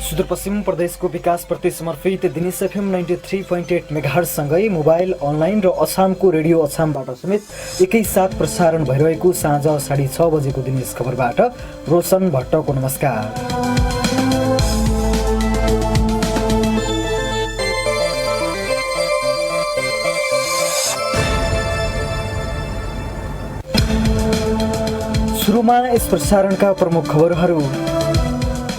सुदूरपश्चिम प्रदेशको विकासप्रति समर्पित Dinesh FM 93.8 मेगाहर्जसँगै mobile, online र अछामको रेडियो अछामबाट समेत एकैसाथ प्रसारण भइरहेको साँझ 6:30 बजेको दिनेश खबरबाट रोशन भट्टको नमस्कार। सुरुमा यस प्रसारणका प्रमुख खबरहरू।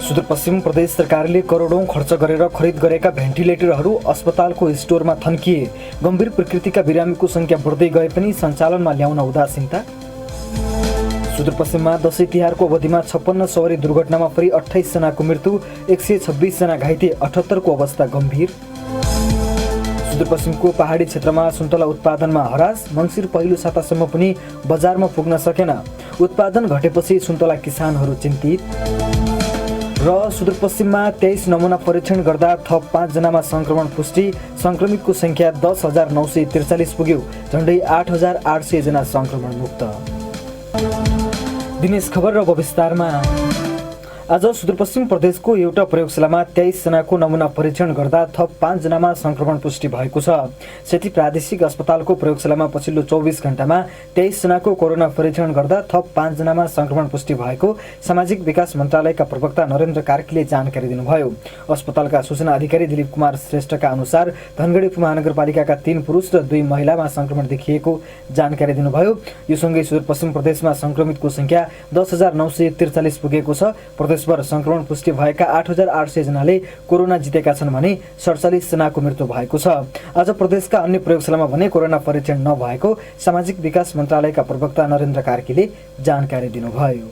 सुदूरपश्चिम प्रदेश सरकारले करोडौं खर्च गरेर खरिद गरेका भेन्टिलेटरहरू अस्पतालको स्टोरमा थन्किए। गम्भीर प्रकृतिका बिरामीको संख्या बढ्दै गए पनि सञ्चालनमा ल्याउन उदासीनता। सुदूरपश्चिममा दशैं तिहारको अवधिमा 56 सवारी दुर्घटनामा परि 28 जनाको मृत्यु, 126 जना घाइते, 78 को अवस्था गम्भीर। सुदूरपश्चिमको पहाडी क्षेत्रमा सुन्तला उत्पादनमा हरास, मङ्सिर पहिलो सातासम्म पनि बजारमा पुग्न सकेन। उत्पादन घटेपछि सुन्तला किसानहरू चिन्तित। र सुदूरपश्चिममा 23 नमुना परीक्षण गर्दा थप 5 जनामा संक्रमण पुष्टि, संक्रमितको संख्या 10,943 पुग्यो। झण्डै 8,800 जना संक्रमण मुक्त। दिनेश खबर र विस्तारमा। आज सुदूरपश्चिम प्रदेशको एउटा प्रयोगशालामा 23 जनाको नमुना परीक्षण गर्दा थप 5 जनामा संक्रमण पुष्टि भएको छ। सेती प्रादेशिक अस्पतालको प्रयोगशालामा पछिल्लो 24 घण्टामा 23 जनाको कोरोना परीक्षण गर्दा थप 5 जनामा संक्रमण पुष्टि भएको सामाजिक विकास मन्त्रालयका प्रवक्ता नरेन्द्र कार्कीले जानकारी दिनुभयो। अस्पतालका सूचना अधिकारी दिलीप कुमार श्रेष्ठका अनुसार धनगढी उपमहानगरपालिकाका 3 पुरुष र 2 महिलामा संक्रमण देखिएको जानकारी दिनुभयो। यो सँगै सुदूरपश्चिम प्रदेशमा संक्रमितको संख्या 10,943 पुगेको छ। प्रदेशभर संक्रमण पुष्टि भएका 8,800 जनाले कोरोना जितेका छन् भने 47 जनाको मृत्यु भएको छ। आज प्रदेशका अन्य प्रयोगशालामा भने कोरोना परीक्षण नभएको सामाजिक विकास मन्त्रालयका प्रवक्ता नरेन्द्र कार्कीले जानकारी दिनुभयो।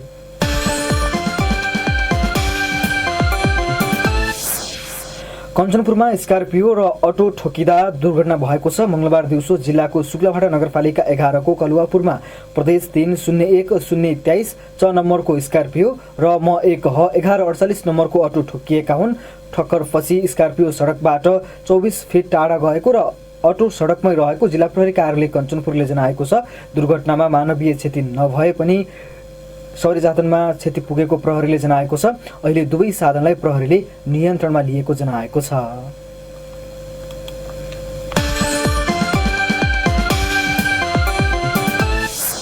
कञ्चनपुरमा स्कर्पियो र अटो ठोकिँदा दुर्घटना भएको छ। मंगलबार दिउँसो जिल्लाको शुक्लाभाटा नगरपालिका 11 को कलुवापुरमा प्रदेश 301-023 च नम्बरको स्कर्पियो र म1 ह 1148 नम्बरको अटो ठोकिएका हुन्। ठक्करपछि स्कर्पियो सडकबाट 24 फिट टाढा गएको र अटो सडकमै रहेको जिल्ला प्रहरी कार्यालय कञ्चनपुरले जनाएको छ। दुर्घटनामा मानवीय क्षति नभए पनि सवारी साधनमा क्षति पुगेको प्रहरीले जनाएको छ। अहिले दुवै साधनलाई प्रहरीले नियन्त्रणमा लिएको जनाएको छ।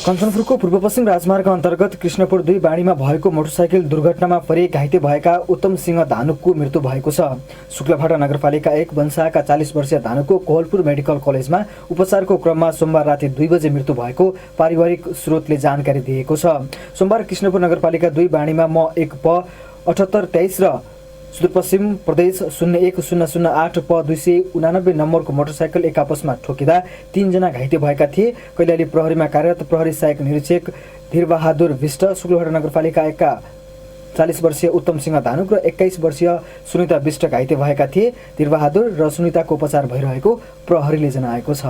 कञ्चनपुरको पूर्वपश्चिम राजमार्ग अन्तर्गत कृष्णपुर 2 बाढीमा भएको मोटरसाइकल दुर्घटनामा परि घाइते भएका उत्तम सिंह धानुकको मृत्यु भएको छ। शुक्लाभाटा नगरपालिका 1 वंशाका 40 वर्षीय धानुकको कोहलपुर मेडिकल कलेजमा उपचारको क्रममा सोमबार राति 2 बजे मृत्यु भएको पारिवारिक स्रोतले जानकारी दिएको छ। सोमबार कृष्णपुर नगरपालिका 2 बाढीमा म1 प 7823 र सुदूरपश्चिम प्रदेश 01008 प 289 नम्बरको मोटरसाइकल एक आपसमा ठोकिँदा 3 जना घाइते भएका थिए। कैलाली प्रहरीमा कार्यरत प्रहरी सहायक निरीक्षक धीरबहादुर विष्ट, शुक्लाभाटा नगरपालिका 1 का 40 वर्षीय उत्तम सिंह धानुक र 21 वर्षीय सुनिता विष्ट घाइते भएका थिए। धीरबहादुर र सुनिताको उपचार भइरहेको प्रहरीले जनाएको छ।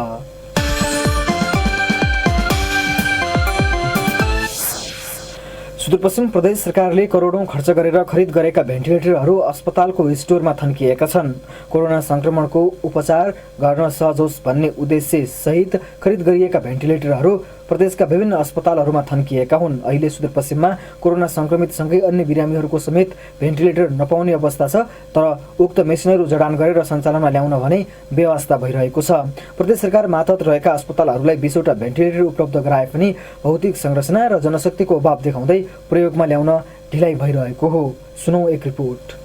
सुदूरपश्चिम प्रदेश सरकारले करोडौं खर्च गरेर खरिद गरेका भेन्टिलेटरहरू अस्पतालको स्टोरमा थन्किएका छन्। कोरोना संक्रमणको उपचार गर्न सहज होस् भन्ने उद्देश्य सहित खरिद गरिएका भेन्टिलेटरहरू प्रदेशका विभिन्न अस्पतालहरूमा थन्किएका हुन्। अहिले सुदूरपश्चिममा कोरोना संक्रमितसँगै अन्य बिरामीहरूको समेत भेन्टिलेटर नपाउने अवस्था छ। तर उक्त मेसिनहरू जडान गरेर सञ्चालनमा ल्याउन भने व्यवस्था भइरहेको छ। प्रदेश सरकार मातहत रहेका अस्पतालहरूलाई 20 वटा भेन्टिलेटर उपलब्ध गराए पनि भौतिक संरचना र जनशक्तिको अभाव देखाउँदै प्रयोगमा ल्याउन ढिलाइ भइरहेको हो। सुनौ एक रिपोर्ट।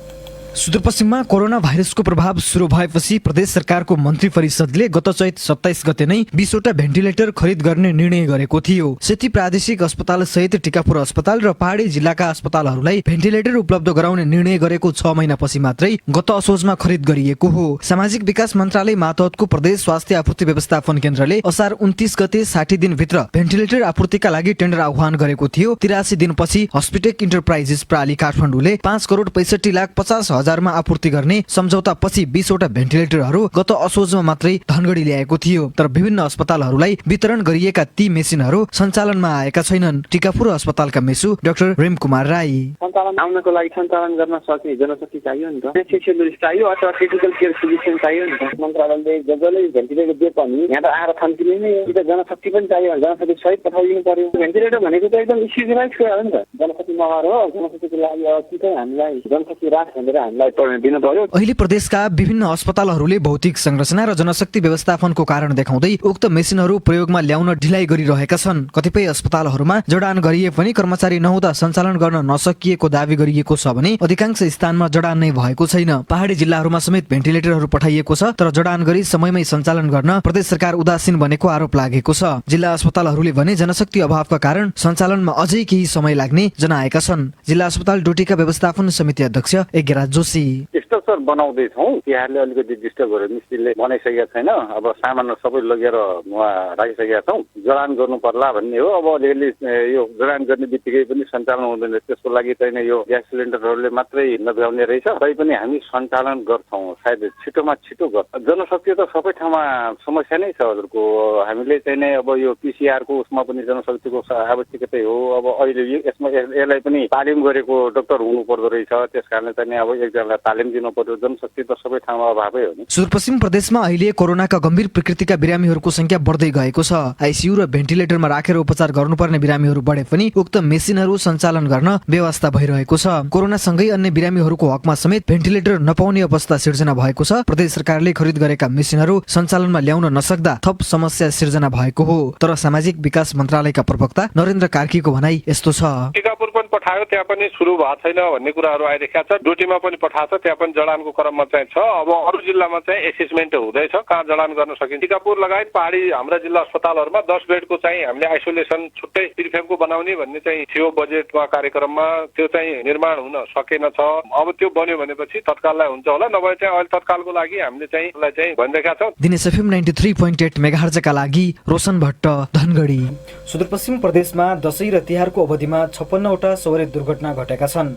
सुदूरपश्चिममा कोरोना भाइरसको प्रभाव सुरु भएपछि प्रदेश सरकारको मन्त्री परिषदले गत चैत 27 गते नै 20 वटा भेन्टिलेटर खरिद गर्ने निर्णय गरेको थियो। सेती प्रादेशिक अस्पताल सहित टिकापुर अस्पताल र पहाडी जिल्लाका अस्पतालहरूलाई भेन्टिलेटर उपलब्ध गराउने निर्णय गरेको 6 महिनापछि मात्रै गत असोजमा खरिद गरिएको हो। सामाजिक विकास मन्त्रालय मातहतको प्रदेश स्वास्थ्य आपूर्ति व्यवस्थापन केन्द्रले असार 29 गते 60 दिनभित्र भेन्टिलेटर आपूर्तिका लागि टेन्डर आह्वान गरेको थियो। 83 दिनपछि हस्पिटेक इन्टरप्राइजेस प्राली काठमाडौँले 5,65,50,000 मा आपूर्ति गर्ने सम्झौता पछि 20 वटा भेन्टिलेटरहरू गत असोजमा मात्रै धनगढी ल्याएको थियो। तर विभिन्न अस्पतालहरूलाई वितरण गरिएका ती मेसिनहरू सञ्चालनमा आएका छैनन्। टिकापुर अस्पतालका मेसु डाक्टर रेम कुमार राई, सञ्चालन आउनको लागि सञ्चालन गर्न सक्ने जनशक्ति चाहियो नि त, स्पेशलिस्ट चाहियो अथवा क्रिटिकल केयर फिजिशियन चाहियो नि त। मन्त्रालयले जसले भेन्टिलेटर दिए पनि यहाँ त आएर थन्किने नै हो। यो जनशक्ति पनि चाहियो, जनशक्ति सहित पठाइदिनु पर्यो। भेन्टिलेटर भनेको त एकदम स्पेशलाइज कुरा हो नि त, जनशक्ति नभएर हो। जनशक्तिको लागि अब कि चाहिँ हामीलाई जनशक्ति राख भनेर हामीलाई पर्मिट दिनु पर्यो। अहिले प्रदेशका विभिन्न अस्पतालहरूले भौतिक संरचना र जनशक्ति व्यवस्थापनको कारण देखाउँदै उक्त मेसिनहरू प्रयोगमा ल्याउन ढिलाइ गरिरहेका छन्। कतिपय अस्पतालहरूमा जडान गरिए पनि कर्मचारी नहुँदा सञ्चालन गर्न नसकिएको दावी गरिएको छ भने अधिकांश स्थानमा जडान नै भएको छैन। पहाडी जिल्लाहरूमा समेत भेन्टिलेटरहरू पठाइएको छ, तर जडान गरी समयमै सञ्चालन गर्न प्रदेश सरकार उदासीन बनेको आरोप लागेको छ। जिल्ला अस्पतालहरूले भने जनशक्ति अभावका कारण सञ्चालनमा अझै केही समय लाग्ने जनाएका छन्। जिल्ला अस्पताल डोटीका व्यवस्थापन समिति अध्यक्ष यज्ञराज जोशी, स्ट्रक्चर बनाउँदैछौँ, तिहारले अलिकति डिस्टर्ब गरेर मिस्त्रीले बनाइसकेका छैन। अब सामान सबै लगेर उहाँ राखिसकेका छौँ। जडान गर्नु पर्ला भन्ने हो। अब अलिअलि यो जडान गर्ने बित्तिकै पनि सञ्चालन हुँदैन। त्यसको लागि चाहिँ यो ग्यास सिलिन्डरहरूले मात्रै नभ्याउने रहेछ। तै पनि हामी सञ्चालन गर्छौँ, सायद छिटोमा छिटो गर्छ। जनशक्ति त सबै ठाउँमा समस्या नै छ हजुरको। हामीले चाहिँ नै अब यो पिसिआरको उसमा पनि जनशक्तिको आवश्यकतै हो। अब अहिले यसमा यसलाई पनि तालिम गरेको डाक्टर हुनु पर्दो रहेछ। त्यस कारणले चाहिँ अब एकजनालाई तालिम दिनु पर्यो। जनशक्ति त सबै ठाउँमा अभावै हो नि। सुदूरपश्चिम प्रदेशमा अहिले कोरोनाका गम्भीर प्रकृतिका बिरामीहरूको संख्या बढ्दै गएको छ। आइसियु र भेन्टिलेटरमा राखेर उपचार गर्नुपर्ने बिरामीहरू बढे पनि उक्त मेसिनहरू सञ्चालन गर्न व्यवस्था भइरहेको छ। कोरोनासँगै अन्य बिरामीहरूको हकमा समेत भेन्टिलेटर नपाउने अवस्था सिर्जना भएको छ। प्रदेश सरकारले खरिद गरेका मेसिनहरू सञ्चालनमा ल्याउन नसक्दा थप समस्या सिर्जना भएको हो। तर सामाजिक विकास मन्त्रालयका प्रवक्ता नरेन्द्र कार्कीको भनाई यस्तो छ। टिकापुर पनि पठायो, त्यहाँ पनि सुरु भएको छैन भन्ने कुराहरू आइरहेका छ। डोटीमा पनि पठाएको छ, त्यहाँ पनि जडानको क्रममा चाहिँ छ। अब अरू जिल्लामा चाहिँ एसेसमेन्ट हुँदैछ कहाँ जडान गर्न सकिन्छ। टिकापुर लगायत पहाडी हाम्रा जिल्ला अस्पतालहरूमा 10 बेडको चाहिँ हामीले आइसोलेसन छुट्टै प्रिफेबको बनाउने भन्ने चाहिँ थियो बजेटमा कार्यक्रममा। त्यो चाहिँ निर्माण हुन सकेन छ। अब त्यो बन्यो भनेपछि तत्काललाई हुन्छ होला, नभए चाहिँ अहिले तत्कालको लागि हामीले चाहिँ भनिरहेका छौँ। दिनेश एफएम 93.8 मेगाहर्जका लागि रोशन भट्ट, धनगढी। सुदूरपश्चिम प्रदेशमा दशैं र तिहारको अवधिमा 56 वटा सवारी दुर्घटना घटेका छन्।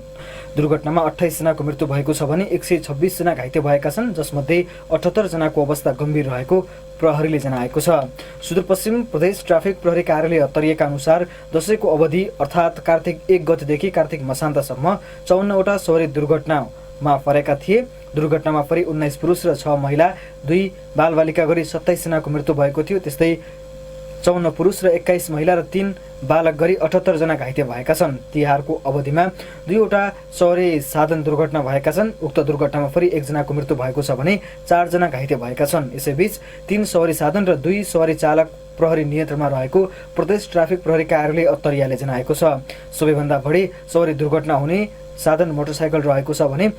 दुर्घटनामा 28 जनाको मृत्यु भएको छ भने 126 जना घाइते भएका छन्, जसमध्ये 78 जनाको अवस्था गम्भीर रहेको प्रहरीले जनाएको छ। सुदूरपश्चिम प्रदेश ट्राफिक प्रहरी कार्यालय अत्तरिएका अनुसार दशैंको अवधि अर्थात् कार्तिक 1 गतेदेखि कार्तिक मसान्तसम्म 54 वटा सवारी दुर्घटनामा परेका थिए। दुर्घटनामा परि 19 पुरुष र 6 महिला, 2 बालबालिका गरी 27 जनाको मृत्यु भएको थियो। त्यस्तै 54 पुरुष र 21 महिला र 3 बालक गरी 78 जना घाइते भएका छन्। तिहारको अवधिमा 2 वटा सवारी साधन दुर्घटना भएका छन्। उक्त दुर्घटनामा फेरि 1 जनाको मृत्यु भएको छ भने 4 जना घाइते भएका छन्। यसैबीच 3 सवारी साधन र 2 सवारी चालक प्रहरी नियन्त्रणमा रहेको प्रदेश ट्राफिक प्रहरी कार्यालय अत्तरियाले जनाएको छ। सबैभन्दा बढी सवारी दुर्घटना हुने साधन मोटरसाइकल रहेको छ भने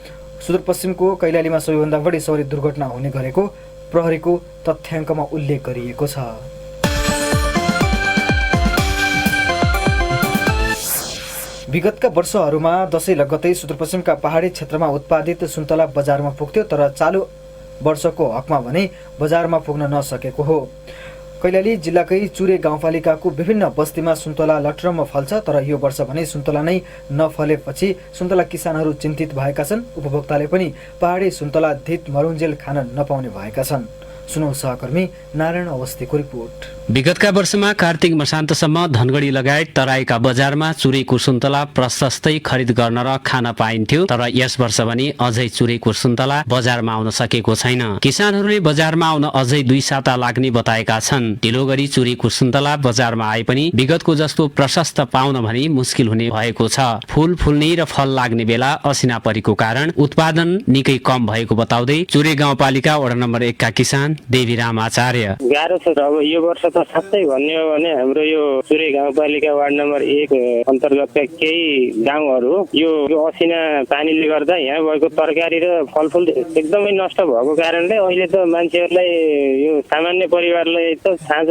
सुदूरपश्चिमको कैलालीमा सबैभन्दा बढी सवारी दुर्घटना हुने गरेको प्रहरीको तथ्याङ्कमा उल्लेख गरिएको छ। विगतका वर्षहरूमा दशैं लगत्तै सुदूरपश्चिमका पहाडी क्षेत्रमा उत्पादित सुन्तला बजारमा पुग्थ्यो, तर चालु वर्षको हकमा भने बजारमा पुग्न नसकेको हो। कैलाली जिल्लाकै चुरे गाउँपालिकाको विभिन्न बस्तीमा सुन्तला लटरम्म फल्छ, तर यो वर्ष भने सुन्तला नै नफलेपछि सुन्तला किसानहरू चिन्तित भएका छन्। उपभोक्ताले पनि पहाडी सुन्तला धित मरुन्जेल खान नपाउने भएका छन्। सुनौ सहकर्मी नारायण अवस्थीको रिपोर्ट। विगतका वर्षमा कार्तिक मसान्तसम्म धनगढी लगायत तराईका बजारमा चुरेको सुन्तला प्रशस्तै खरिद गर्न र खान पाइन्थ्यो, तर यस वर्ष भने अझै चुरेको सुन्तला बजारमा आउन सकेको छैन। किसानहरूले बजारमा आउन अझै 2 साता लाग्ने बताएका छन्। ढिलो गरी चुरेको सुन्तला बजारमा आए पनि विगतको जस्तो प्रशस्त पाउन भने मुस्किल हुने भएको छ। फूल फुल्ने र फल लाग्ने बेला असिना परेको कारण उत्पादन निकै कम भएको बताउँदै चुरे गाउँपालिका वडा नम्बर 1 का किसान देवीराम आचार्य, गाह्रो छ। अब यो वर्ष त साँच्चै भन्ने हो भने हाम्रो यो चुरे गाउँपालिका वार्ड नम्बर 1 अन्तर्गतका केही गाउँहरू यो असिना पानीले गर्दा यहाँ भएको तरकारी र फलफुल एकदमै नष्ट भएको कारणले अहिले त मान्छेहरूलाई यो सामान्य परिवारलाई त साँझ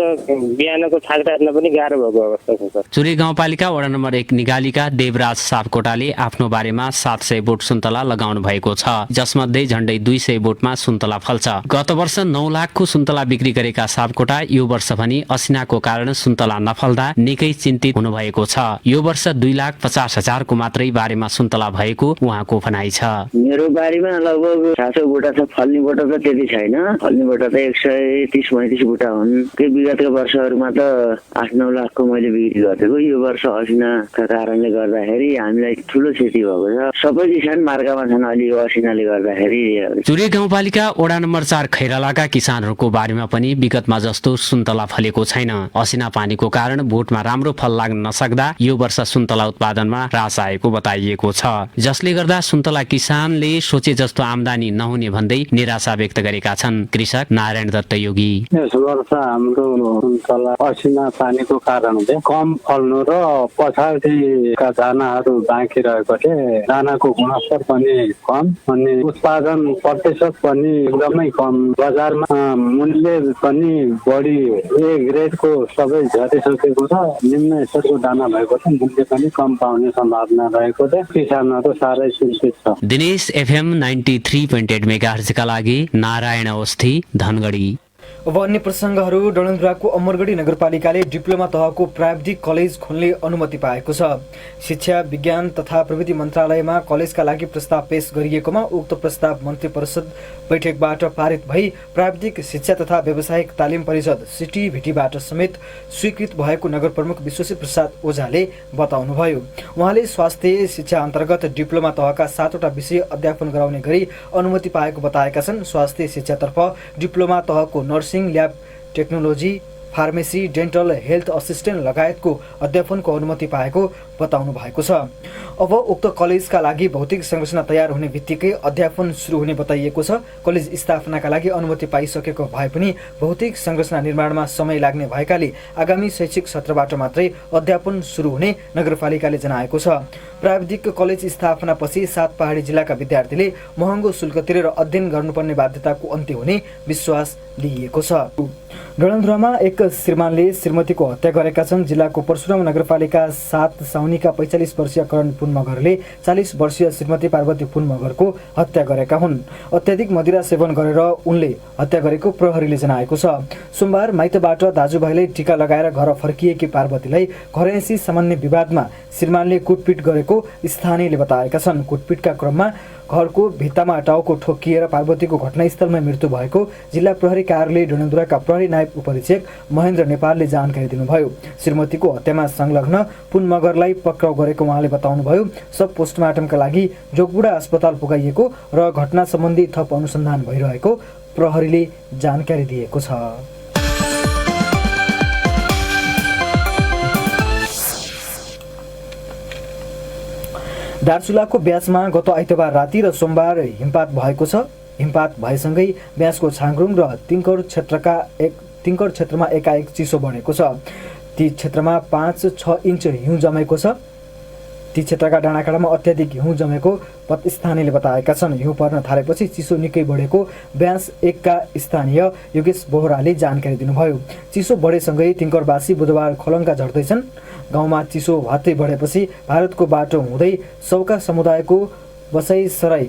बिहानको छाक राख्न पनि गाह्रो भएको अवस्था छ। चुरे गाउँपालिका वडा नम्बर 1 निगालीका देवराज सापकोटाले आफ्नो बारेमा 700 बोट सुन्तला लगाउनु भएको छ, जसमध्ये झण्डै 200 बोटमा सुन्तला फल्छ। गत वर्ष 9 लाखको सुन्तला बिक्री गरेका सापकोटा यो वर्ष पनि असिनाको कारण सुन्तला नफल्दा निकै चिन्तित हुनुभएको छ। यो वर्ष 2,50,000 को मात्रै बारीमा सुन्तला भएको उहाँको भनाइ छ। मेरो बारीमा लगभग 700 बोटा छ। फल्ने बोटा त त्यति छैन। फल्ने बोटा त 130-35 बोटा हुन्। के विगतका वर्षहरूमा त 8-9 लाखको मैले बिक्री गरेको। यो वर्ष असिनाका कारणले गर्दाखेरि हामीलाई ठुलो क्षति भएको छ। सबै किसान मार्कामा छन् अलि यो असिनाले गर्दाखेरि। चुरे गाउँपालिका वडा नम्बर 4 खैरालाका किसानहरूको बारीमा पनि विगतमा जस्तो सुन्तला फलेको छैन। असिना पानीको कारण बोटमा राम्रो फल लाग्न नसक्दा यो वर्ष सुन्तला उत्पादनमा ह्रास आएको बताइएको छ, जसले गर्दा सुन्तला किसानले सोचे जस्तो आम्दानी नहुने भन्दै निराशा व्यक्त गरेका छन् कृषक नारायण दत्त योगी। यस वर्ष हाम्रो सुन्तला असिना पानीको कारणले कम फल्नु र पछाडिका दानाहरू बाँकी रहेकोले दानाको गुणस्तर पनि कम अनि उत्पादन प्रतिशत पनि एकदमै कम, बजारमा मूल्य पनि बढी ए ग्रेडको सबै झरिसकेको र निम्न स्तरको दाना भएको छ, मूल्य पनि कम पाउने सम्भावना रहेकोले किसानहरू साह्रै चिन्तित छ। दिनेश FM 93.8 मेगाहर्जका लागि नारायण अवस्थी, धनगढी। अब अन्य प्रसङ्गहरू। डडेलधुराको अमरगढी नगरपालिकाले डिप्लोमा तहको प्राविधिक कलेज खोल्ने अनुमति पाएको छ। शिक्षा विज्ञान तथा प्रविधि मन्त्रालयमा कलेजका लागि प्रस्ताव पेश गरिएकोमा उक्त प्रस्ताव मन्त्री परिषद बैठकबाट पारित भई प्राविधिक शिक्षा तथा व्यावसायिक तालिम परिषद सिटिभिटीबाट समेत स्वीकृत भएको नगर प्रमुख विश्वसी प्रसाद ओझाले बताउनुभयो। उहाँले स्वास्थ्य शिक्षा अन्तर्गत डिप्लोमा तहका 7वटा विषय अध्यापन गराउने गरी अनुमति पाएको बताएका छन्। स्वास्थ्य शिक्षातर्फ डिप्लोमा तहको nursing, lab technology, pharmacy, dental, health assistant लगायतको अध्यापनको अनुमति पाएको बताउनु भएको छ। अब उक्त कलेजका लागि भौतिक संरचना तयार हुने बित्तिकै अध्यापन सुरु हुने बताइएको छ। कलेज स्थापनाका लागि अनुमति पाइसकेको भए पनि भौतिक संरचना निर्माणमा समय लाग्ने भएकाले आगामी शैक्षिक सत्रबाट मात्रै अध्यापन सुरु हुने नगरपालिकाले जनाएको छ। प्राविधिक कलेज स्थापनापछि 7 पहाडी जिल्लाका विद्यार्थीले महँगो शुल्क तिरेर अध्ययन गर्नुपर्ने बाध्यताको अन्त्य हुने विश्वास लिइएको छ। डडेलधुरामा एक श्रीमानले श्रीमतीको हत्या गरेका छन्। जिल्लाको परशुराम नगरपालिका 7 साउनीका 45 वर्षीय करण पुन मगरले 40 वर्षीय श्रीमती पार्वती पुन मगरको हत्या गरेका हुन्। अत्याधिक मदिरा सेवन गरेर उनले हत्या गरेको प्रहरीले जनाएको छ। सोमबार माइतबाट दाजुभाइले टीका लगाएर घर फर्किएकी पार्वतीलाई घरैसी सामान्य विवादमा श्रीमानले कुटपिट गरेको स्थानीयले बताएका छन्। कुटपिटका क्रममा घरको भित्तामा टाउको ठोकिएर पार्वतीको घटनास्थलमै मृत्यु भएको जिल्ला प्रहरी कार्यालय डडेलधुराका प्रहरी नायब उपरीक्षक महेन्द्र नेपालले जानकारी दिनुभयो। श्रीमतीको हत्यामा संलग्न पुन मगरलाई पक्राउ गरेको उहाँले बताउनुभयो। सब पोस्टमार्टमका लागि जोगबुढा अस्पताल पुगाइएको र घटना सम्बन्धी थप अनुसन्धान भइरहेको प्रहरीले जानकारी दिएको छ। दार्चुलाको ब्यासमा गत आइतबार राति र सोमबार हिमपात भएको छ। हिमपात भएसँगै ब्यासको छाङरुङ र तिङ्कर क्षेत्रमा एकाएक चिसो बढेको छ। ती क्षेत्रमा 5-6 इन्च हिउँ जमेको छ। ती क्षेत्रका डाँडाकाँडामा अत्याधिक हिउँ जमेको स्थानीयले बताएका छन्। हिउँ पर्न थालेपछि चिसो निकै बढेको ब्यास 1 का स्थानीय योगेश बोहराले जानकारी दिनुभयो। चिसो बढेसँगै तिङ्करवासी बुधबार खलङ्गा झर्दैछन्। गाउँमा चिसो भातै बढेपछि भारतको बाटो हुँदै सौका समुदायको बसाइसराई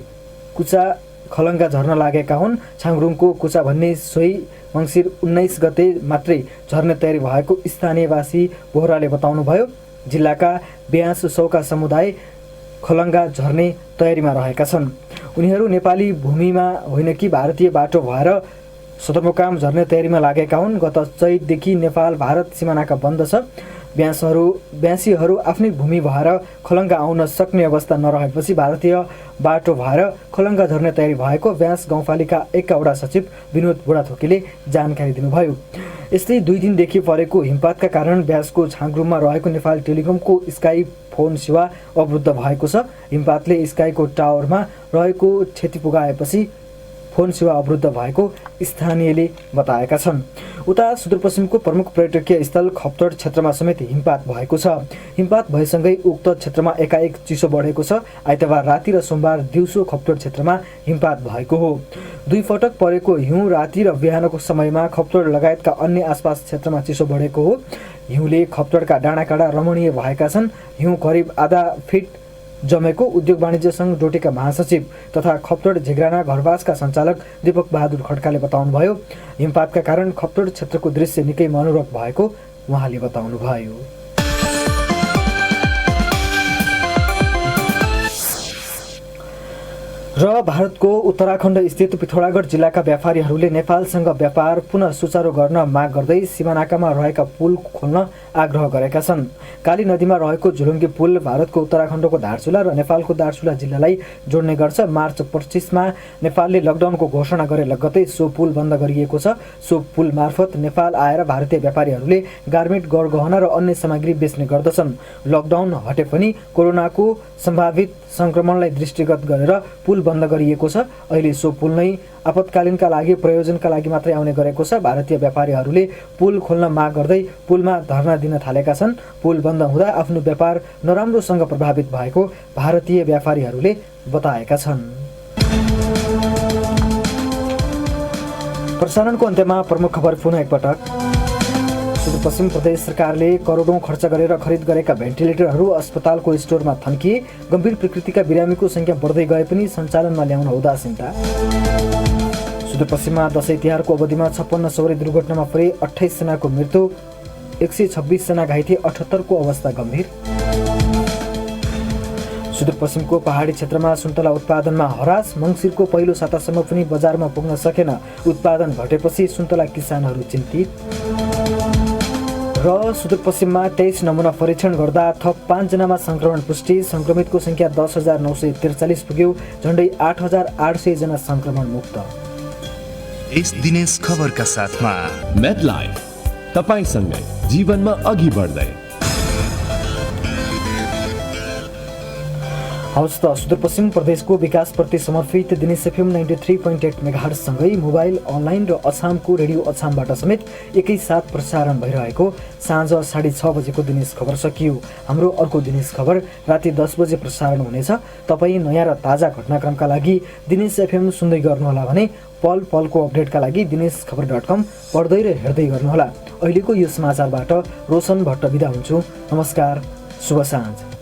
कुचा खलङ्गा झर्न लागेका हुन्। छाङरुङको कुचा भन्ने सोही मङ्सिर 19 गते मात्रै झर्ने तयारी भएको स्थानीयवासी बोहराले बताउनुभयो। जिल्लाका 82 सौका समुदाय खलङ्गा झर्ने तयारीमा रहेका छन्। उनीहरू नेपाली भूमिमा होइन कि भारतीय बाटो भएर सदरमुकाम झर्ने तयारीमा लागेका हुन्। गत चैतदेखि नेपाल भारत सिमानाका बन्द छ। ब्यासीहरू आफ्नै भूमि भएर खलङ्गा आउन सक्ने अवस्था नरहेपछि भारतीय बाटो भएर खलङ्गा झर्ने तयारी भएको ब्यास गाउँपालिका 1 का वडा सचिव विनोद बुढाथोकीले जानकारी दिनुभयो। यस्तै 2 दिनदेखि परेको हिमपातका कारण ब्यासको छाङरुङमा रहेको नेपाल टेलिकमको स्काई फोन सेवा अवरुद्ध भएको छ। हिमपातले स्काईको टावरमा रहेको क्षति पुगाएपछि फोन सेवा अवरुद्ध भएको स्थानीयले बताएका छन्। उता सुदूरपश्चिमको प्रमुख पर्यटकीय स्थल खप्तड क्षेत्रमा समेत हिमपात भएको छ। हिमपात भएसँगै उक्त क्षेत्रमा एकाएक चिसो बढेको छ। आइतबार राति र सोमबार दिउँसो खप्तड क्षेत्रमा हिमपात भएको हो। 2 पटक परेको हिउँ राति र बिहानको समयमा खप्तड लगायतका अन्य आसपास क्षेत्रमा चिसो बढेको हो। हिउँले खप्तडका डाँडाकाँडा रमणीय भएका छन्। हिउँ करिब आधा फिट जमेको उद्योग वाणिज्य सङ्घ डोटीका महासचिव तथा खप्तड झिग्राना घरवासका सञ्चालक दीपक बहादुर खड्काले बताउनुभयो। हिमपातका कारण खप्तड क्षेत्रको दृश्य निकै मनोरम भएको उहाँले बताउनुभयो। र भारतको उत्तराखण्ड स्थित पिथौरागढ जिल्लाका व्यापारीहरूले नेपालसँग व्यापार पुनः सुचारू गर्न माग गर्दै सीमानाकामा रहेका पुल खोल्न आग्रह गरेका छन्। काली नदीमा रहेको झुलुङ्गे पुल भारतको उत्तराखण्डको दार्चुला र नेपालको दार्चुला जिल्लालाई जोड्ने गर्छ। मार्च 25मा नेपालले लकडाउनको घोषणा गरे लगत्तै सो पुल बन्द गरिएको छ। सो पुल मार्फत नेपाल आएर भारतीय व्यापारीहरूले गार्मेन्ट, गरगहना र अन्य सामग्री बेच्ने गर्दछन्। लकडाउन हटे पनि कोरोनाको सम्भावित संक्रमणलाई दृष्टिगत गरेर पुल बन्द गरिएको छ। अहिले सो पुल नै आपतकालीनका लागि प्रयोजनका लागि मात्रै आउने गरेको छ। भारतीय व्यापारीहरूले पुल खोल्न माग गर्दै पुलमा धरना दिन थालेका छन्। पुल बन्द हुँदा आफ्नो व्यापार नराम्रोसँग प्रभावित भएको भारतीय व्यापारीहरूले बताएका छन्। प्रसारणको अन्त्यमा प्रमुख खबर पुनः एकपटक। सुदूरपश्चिम प्रदेश सरकारले करोडौं खर्च गरेर खरिद गरेका भेन्टिलेटरहरू अस्पतालको स्टोरमा थन्किए। गम्भीर प्रकृतिका बिरामीको संख्या बढ्दै गए पनि सञ्चालनमा ल्याउन उदासीनता। सुदूरपश्चिममा दशैं तिहारको अवधिमा 56 सवारी दुर्घटनामा परे 28 जनाको मृत्यु, 126 जना घाइते, 78 को अवस्था गम्भीर। सुदूरपश्चिमको पहाडी क्षेत्रमा सुन्तला उत्पादनमा हरास। मङ्सिरको पहिलो सातासम्म पनि बजारमा पुग्न सकेन। उत्पादन घटेपछि सुन्तला किसानहरू चिन्तित। र सुदूरपश्चिममा 23 नमुना परीक्षण गर्दा थप 5 जनामा संक्रमण पुष्टि। संक्रमितको संख्या 10,943 पुग्यो। झण्डै 8,800 जना संक्रमण मुक्त। इस दिनेश खबरका साथमा मेडलाइफ, तपाईसँगै जीवनमा अघि बढ्दै। हवस् त, सुदूरपश्चिम प्रदेशको विकासप्रति समर्पित दिनेश एफएम 93.8 मेगाहर्ज सँगै मोबाइल, अनलाइन र अछामको रेडियो अछामबाट समेत एकैसाथ प्रसारण भइरहेको साँझ 6:30 बजेको दिनेश खबर सकियो। हाम्रो अर्को दिनेश खबर राति 10 बजे प्रसारण हुनेछ। तपाईँ नयाँ र ताजा घटनाक्रमका लागि दिनेश एफएम सुन्दै गर्नुहोला भने पल पलको अपडेटका लागि दिनेशखबर.com पढ्दै र हेर्दै गर्नुहोला। अहिलेको यो समाचारबाट रोशन भट्ट बिदा हुन्छु। नमस्कार, शुभ साँझ।